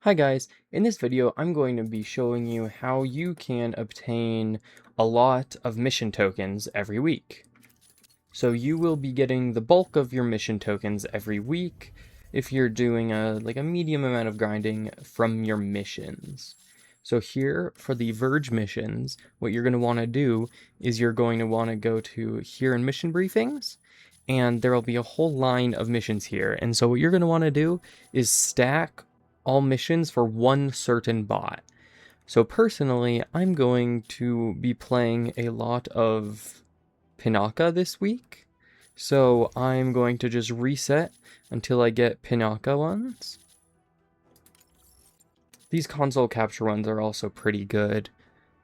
Hi guys, in this video I'm going to be showing you how you can obtain a lot of mission tokens every week. So you will be getting the bulk of your mission tokens every week if you're doing a medium amount of grinding from your missions. So here for the Verge missions, what you're going to want to do is you're going to want to go to here in mission briefings, and there will be a whole line of missions here. And so what you're going to want to do is stack all missions for one certain bot. So personally, I'm going to be playing a lot of Pinaka this week. So I'm going to just reset until I get Pinaka ones. These console capture ones are also pretty good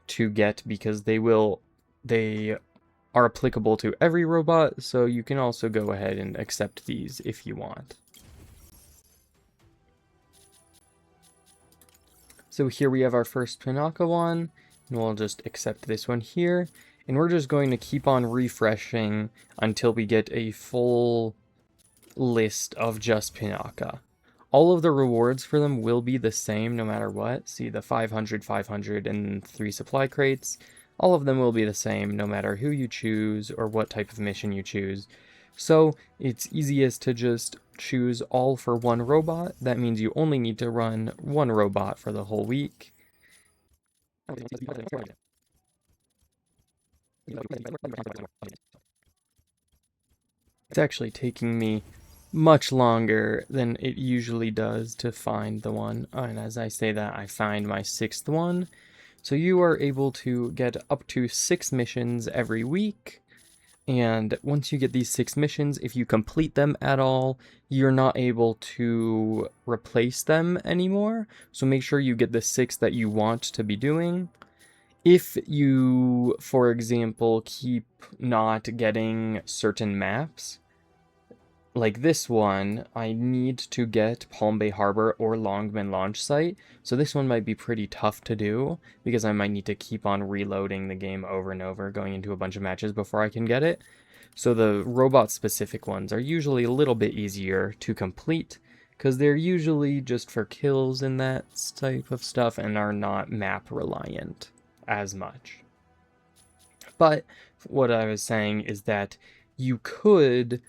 to get because they are applicable to every robot, so you can also go ahead and accept these if you want. So here we have our first Pinaka one, and we'll just accept this one here. And we're just going to keep on refreshing until we get a full list of just Pinaka. All of the rewards for them will be the same no matter what. See the 500, 500, and 3 supply crates. All of them will be the same no matter who you choose or what type of mission you choose. So it's easiest to just choose all for one robot. That means you only need to run one robot for the whole week. It's actually taking me much longer than it usually does to find the one. And as I say that, I find my 6th one. So you are able to get up to 6 missions every week. And once you get these 6 missions, if you complete them at all, you're not able to replace them anymore. So make sure you get the 6 that you want to be doing. If you, for example, keep not getting certain maps, like this one, I need to get Palm Bay Harbor or Longman Launch Site, so this one might be pretty tough to do, because I might need to keep on reloading the game over and over, going into a bunch of matches before I can get it. So the robot-specific ones are usually a little bit easier to complete, because they're usually just for kills and that type of stuff, and are not map-reliant as much. But what I was saying is that you could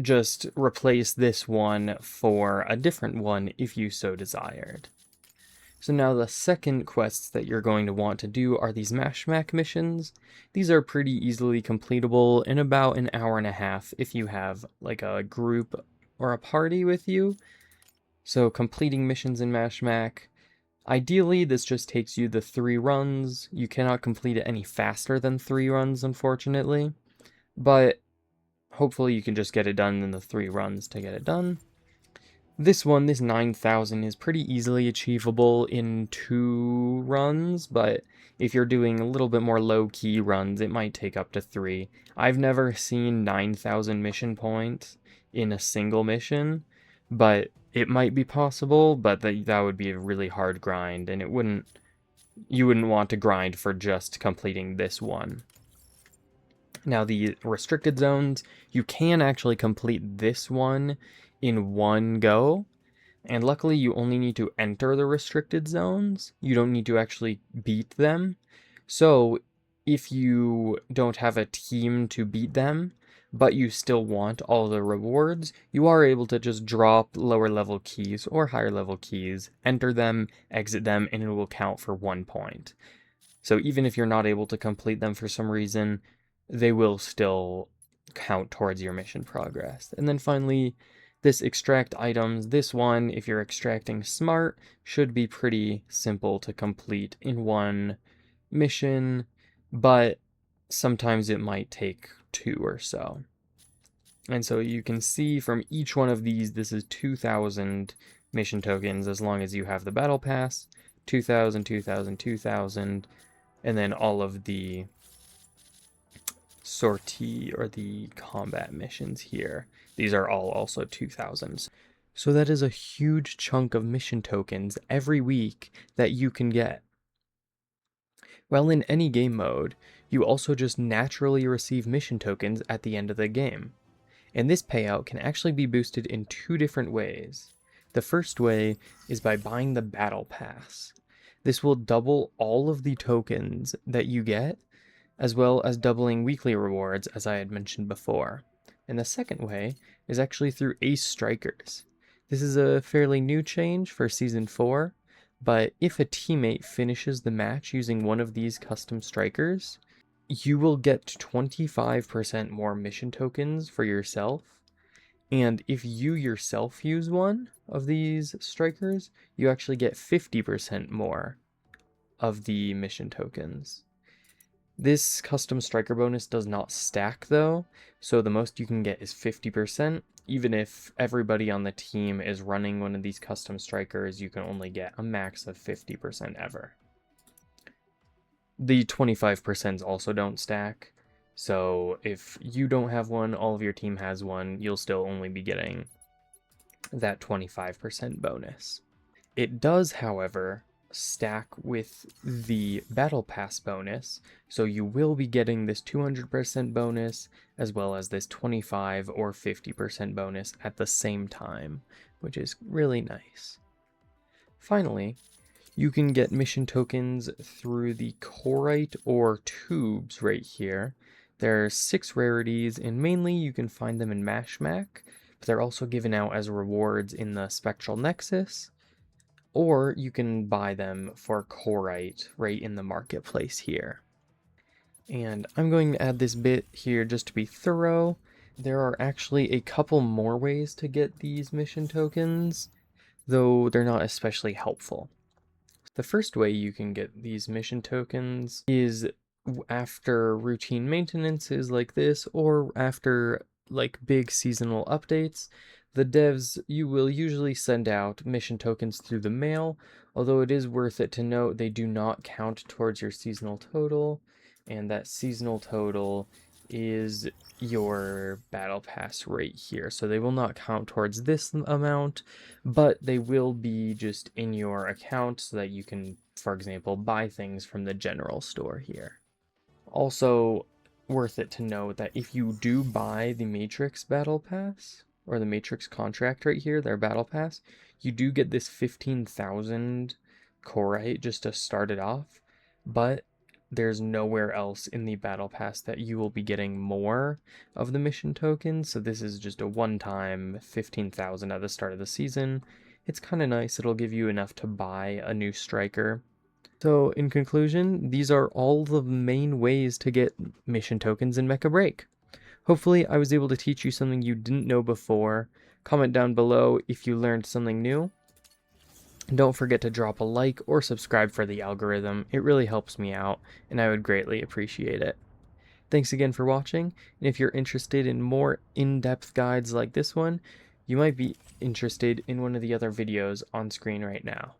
just replace this one for a different one if you so desired. So now the second quests that you're going to want to do are these Mashmac missions. These are pretty easily completable in about an hour and a half if you have like a group or a party with you. So completing missions in Mashmac, ideally this just takes you the 3 runs. You cannot complete it any faster than 3 runs, unfortunately. But hopefully you can just get it done in the 3 runs to get it done. This one, this 9,000, is pretty easily achievable in 2 runs, but if you're doing a little bit more low-key runs, it might take up to 3. I've never seen 9,000 mission points in a single mission, but it might be possible, but that would be a really hard grind, and you wouldn't want to grind for just completing this one. Now, the restricted zones, you can actually complete this one in one go, and luckily you only need to enter the restricted zones. You don't need to actually beat them. So if you don't have a team to beat them, but you still want all the rewards, you are able to just drop lower level keys or higher level keys, enter them, exit them, and it will count for 1 point. So even if you're not able to complete them for some reason, they will still count towards your mission progress. And then finally, this extract items. This one, if you're extracting smart, should be pretty simple to complete in one mission, but sometimes it might take 2 or so. And so you can see from each one of these, this is 2,000 mission tokens as long as you have the battle pass, 2,000, 2,000, 2,000, and then all of the sortie or the combat missions here. These are all also 2,000s. So that is a huge chunk of mission tokens every week that you can get. Well, in any game mode, you also just naturally receive mission tokens at the end of the game. And this payout can actually be boosted in 2 different ways. The first way is by buying the Battle Pass. This will double all of the tokens that you get, as well as doubling weekly rewards, as I had mentioned before. And the second way is actually through Ace Strikers. This is a fairly new change for Season 4, but if a teammate finishes the match using one of these custom strikers, you will get 25% more mission tokens for yourself. And if you yourself use one of these strikers, you actually get 50% more of the mission tokens. This custom striker bonus does not stack though, so the most you can get is 50%. Even if everybody on the team is running one of these custom strikers, you can only get a max of 50% ever. The 25% also don't stack, so if you don't have one, all of your team has one, you'll still only be getting that 25% bonus. It does, however, stack with the Battle Pass bonus, so you will be getting this 200% bonus as well as this 25 or 50% bonus at the same time, which is really nice. Finally, you can get mission tokens through the Corite or Tubes right here. There are 6 rarities, and mainly you can find them in Mashmac, but they're also given out as rewards in the Spectral Nexus, or you can buy them for Corite right in the marketplace here. And I'm going to add this bit here just to be thorough. There are actually a couple more ways to get these mission tokens, though they're not especially helpful. The first way you can get these mission tokens is after routine maintenances like this, or after like big seasonal updates. The devs, you will usually send out mission tokens through the mail, although it is worth it to note they do not count towards your seasonal total, and that seasonal total is your battle pass right here. So they will not count towards this amount, but they will be just in your account so that you can, for example, buy things from the general store here. Also worth it to note that if you do buy the Matrix Battle Pass, or the Matrix contract right here, their Battle Pass, you do get this 15,000 Corite just to start it off, but there's nowhere else in the Battle Pass that you will be getting more of the mission tokens, so this is just a one-time 15,000 at the start of the season. It's kind of nice, it'll give you enough to buy a new striker. So in conclusion, these are all the main ways to get mission tokens in Mecha BREAK. Hopefully I was able to teach you something you didn't know before. Comment down below if you learned something new. Don't forget to drop a like or subscribe for the algorithm. It really helps me out, and I would greatly appreciate it. Thanks again for watching, and if you're interested in more in-depth guides like this one, you might be interested in one of the other videos on screen right now.